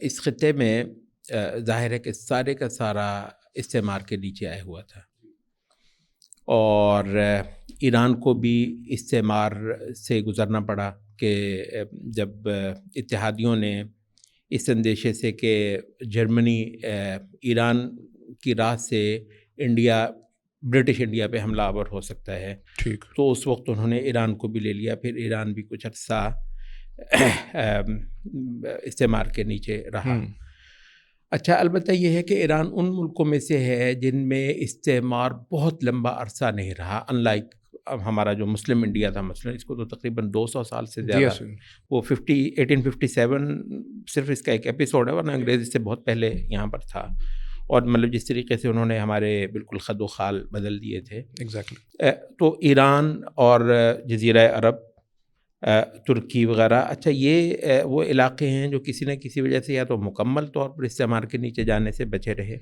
اس خطے میں ظاہر ہے کہ سارے کا سارا استعمار کے نیچے آیا ہوا تھا، اور ایران کو بھی استعمار سے گزرنا پڑا کہ جب اتحادیوں نے اس اندیشے سے کہ جرمنی ایران کی راہ سے انڈیا، برٹش انڈیا پہ حملہ آور ہو سکتا ہے، ٹھیک، تو اس وقت انہوں نے ایران کو بھی لے لیا. پھر ایران بھی کچھ عرصہ استعمار کے نیچے رہا. اچھا، البتہ یہ ہے کہ ایران ان ملکوں میں سے ہے جن میں استعمار بہت لمبا عرصہ نہیں رہا، ان لائک ہمارا جو مسلم انڈیا تھا مثلا، اس کو تو تقریباً 200 سال سے زیادہ، وہ 1857 صرف اس کا ایک ایپیسوڈ ہے، ورنہ انگریز اس سے بہت پہلے یہاں پر تھا. اور مطلب جس طریقے سے انہوں نے ہمارے بالکل خد و خال بدل دیے تھے. تو ایران اور جزیرہ عرب، ترکی وغیرہ، اچھا یہ وہ علاقے ہیں جو کسی نہ کسی وجہ سے یا تو مکمل طور پر استعمار کے نیچے جانے سے بچے رہے،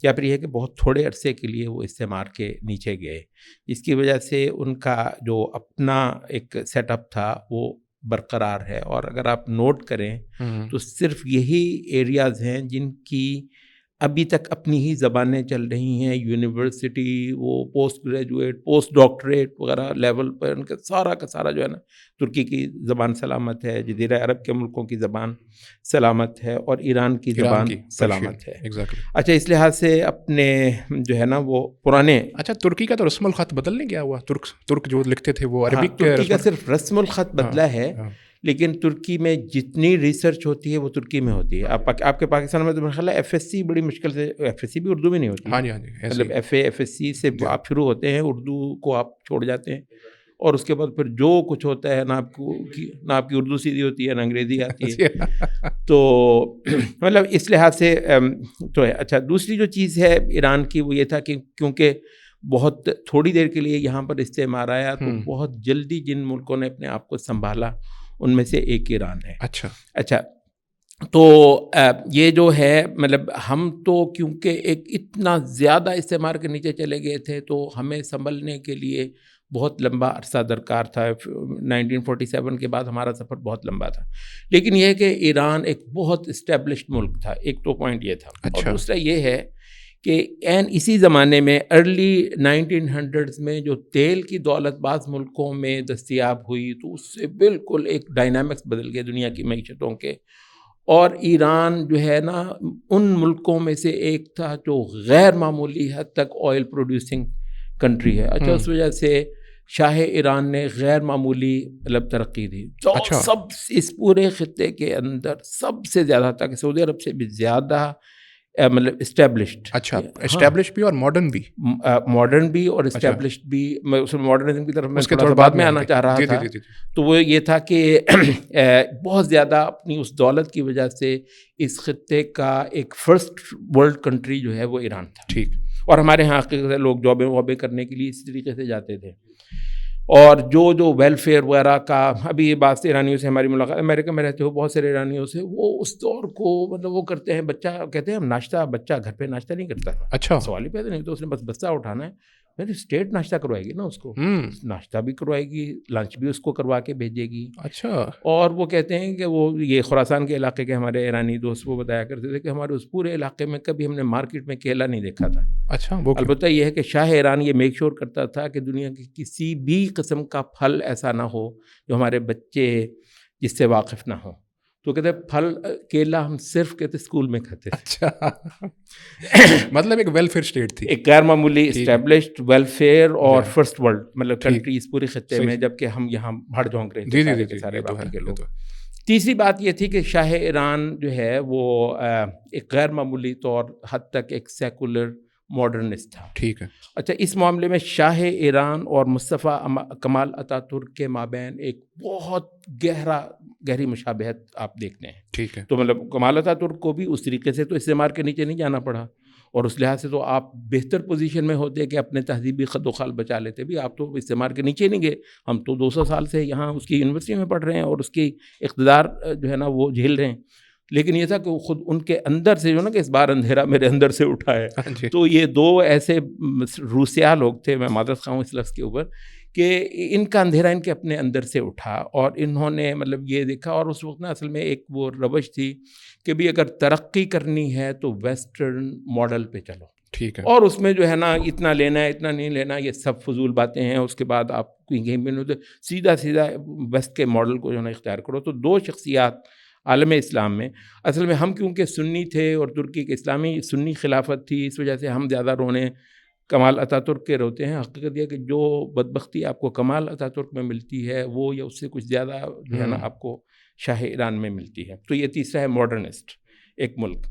یا پھر یہ کہ بہت تھوڑے عرصے کے لیے وہ استعمار کے نیچے گئے، جس کی وجہ سے ان کا جو اپنا ایک سیٹ اپ تھا وہ برقرار ہے. اور اگر آپ نوٹ کریں تو صرف یہی ایریاز ہیں جن کی ابھی تک اپنی ہی زبانیں چل رہی ہیں. یونیورسٹی، وہ پوسٹ گریجویٹ، پوسٹ ڈاکٹریٹ وغیرہ لیول پر ان کا سارا جو ہے نا، ترکی کی زبان سلامت ہے، جزیرہ عرب کے ملکوں کی زبان سلامت ہے، اور ایران کی زبان سلامت ہے. اچھا، اس لحاظ سے اپنے جو ہے نا وہ پرانے، اچھا ترکی کا تو رسم الخط بدل نہیں گیا ہوا؟ ترک جو لکھتے تھے وہ عربک، ترکی کا صرف رسم الخط بدلا ہے، لیکن ترکی میں جتنی ریسرچ ہوتی ہے وہ ترکی میں ہوتی ہے. آپ کے پاکستان میں تو میرا خیال ہے ایف ایس سی بڑی مشکل سے، ایف ایس سی بھی اردو میں نہیں ہوتی. ہاں جی، مطلب ایف ایس سی سے آپ شروع ہوتے ہیں، اردو کو آپ چھوڑ جاتے ہیں، اور اس کے بعد پھر جو کچھ ہوتا ہے، نہ آپ کی اردو سیدھی ہوتی ہے نہ انگریزی آتی ہے. تو مطلب اس لحاظ سے تو ہے. اچھا، دوسری جو چیز ہے ایران کی وہ یہ تھا کہ کیونکہ بہت تھوڑی دیر کے لیے یہاں پر استعمار آیا، تو بہت جلدی جن ملکوں نے اپنے آپ کو سنبھالا ان میں سے ایک ایران ہے. اچھا تو یہ جو ہے مطلب ہم تو کیونکہ ایک اتنا زیادہ استعمار کے نیچے چلے گئے تھے تو ہمیں سنبھلنے کے لیے بہت لمبا عرصہ درکار تھا. 1947 کے بعد ہمارا سفر بہت لمبا تھا. لیکن یہ ہے کہ ایران ایک بہت اسٹیبلشڈ ملک تھا، ایک تو پوائنٹ یہ تھا. اور دوسرا یہ ہے کہ اسی زمانے میں ارلی 1900s میں جو تیل کی دولت بعض ملکوں میں دستیاب ہوئی تو اس سے بالکل ایک ڈائنامکس بدل گئے دنیا کی معیشتوں کے. اور ایران جو ہے نا ان ملکوں میں سے ایک تھا جو غیر معمولی حد تک آئل پروڈیوسنگ کنٹری ہے. اچھا، اس وجہ سے شاہ ایران نے غیر معمولی مطلب ترقی دی. سب اس پورے خطے کے اندر سب سے زیادہ تک سعودی عرب سے بھی زیادہ مطلب اسٹیبلشڈ. اچھا، اسٹیبلشڈ بھی اور ماڈرن بھی اور اسٹیبلشڈ بھی. ماڈرنزم کی طرف میں تھوڑا بعد میں آنا چاہ رہا تھا. تو وہ یہ تھا کہ بہت زیادہ اپنی اس دولت کی وجہ سے اس خطے کا ایک فرسٹ ورلڈ کنٹری جو ہے وہ ایران تھا. ٹھیک. اور ہمارے یہاں لوگ جابیں کرنے کے لیے اس طریقے سے جاتے تھے. اور جو ویلفیئر وغیرہ کا، ابھی یہ بات ایرانیوں سے ہماری ملاقات، امریکہ میں رہتے ہو بہت سارے ایرانیوں سے، وہ اس دور کو مطلب وہ کرتے ہیں، بچہ کہتے ہیں ہم بچہ گھر پہ ناشتہ نہیں کرتا. اچھا، سوال ہی پیدا نہیں، تو اس نے بس بستہ اٹھانا ہے. پھر اسٹیٹ ناشتہ کروائے گی نا اس کو، ناشتہ بھی کروائے گی، لنچ بھی اس کو کروا کے بھیجے گی. اچھا. اور وہ کہتے ہیں کہ وہ یہ خراسان کے علاقے کے ہمارے ایرانی دوست وہ بتایا کرتے تھے کہ ہمارے اس پورے علاقے میں کبھی ہم نے مارکیٹ میں کیلا نہیں دیکھا تھا. اچھا. البتہ یہ ہے کہ شاہ ایران یہ میک شور کرتا تھا کہ دنیا کی کسی بھی قسم کا پھل ایسا نہ ہو جو ہمارے بچے جس سے واقف نہ ہوں. تو کہتے ہیں پھل کیلا ہم صرف کہتے اسکول میں کھاتے. اچھا. مطلب ایک ویلفیئر اسٹیٹ تھی، ایک غیر معمولی اسٹیبلشڈ ویلفیئر اور فرسٹ ورلڈ مطلب کنٹری اس پوری خطے میں، جبکہ ہم یہاں بھڑ جھونک رہے تھے سارے باقی کے لوگ. تیسری بات یہ تھی کہ شاہ ایران جو ہے وہ ایک غیر معمولی طور حد تک ایک سیکولر ماڈرنسٹ تھا. ٹھیک ہے. اچھا، اس معاملے میں شاہ ایران اور مصطفیٰ کمال اتا ترک کے مابین ایک بہت گہری مشابہت آپ دیکھتے ہیں. ٹھیک ہے. تو مطلب کمال اتا ترک کو بھی اس طریقے سے تو استعمار کے نیچے نہیں جانا پڑا، اور اس لحاظ سے تو آپ بہتر پوزیشن میں ہوتے کہ اپنے تہذیبی خد و خال بچا لیتے. بھی آپ تو استعمار کے نیچے نہیں گئے، ہم تو 200 سال سے یہاں اس کی یونیورسٹی میں پڑھ رہے ہیں اور اس کی اقتدار جو ہے نا وہ جھیل رہے ہیں. لیکن یہ تھا کہ وہ خود ان کے اندر سے جو نا کہ اس بار اندھیرا میرے اندر سے اٹھا ہے. تو یہ دو ایسے روسیا لوگ تھے، میں معذرت خواہ ہوں اس لفظ کے اوپر، کہ ان کا اندھیرا ان کے اپنے اندر سے اٹھا اور انہوں نے مطلب یہ دیکھا. اور اس وقت نا اصل میں ایک وہ روش تھی کہ بھی اگر ترقی کرنی ہے تو ویسٹرن ماڈل پہ چلو, ٹھیک ہے, اور اس میں جو ہے نا اتنا لینا ہے اتنا نہیں لینا, یہ سب فضول باتیں ہیں. اس کے بعد آپ کہیں بھی نہیں, سیدھا ویسٹ کے ماڈل کو جو ہے نا اختیار کرو. تو دو شخصیات عالم اسلام میں, اصل میں ہم کیونکہ سنی تھے اور ترکی کے اسلامی سنی خلافت تھی, اس وجہ سے ہم زیادہ رونے کمال اتا ترک کے روتے ہیں. حقیقت یہ کہ جو بدبختی آپ کو کمال اتا ترک میں ملتی ہے وہ یا اس سے کچھ زیادہ جو ہے نا آپ کو شاہ ایران میں ملتی ہے. تو یہ تیسرا ہے ماڈرنسٹ ایک ملک.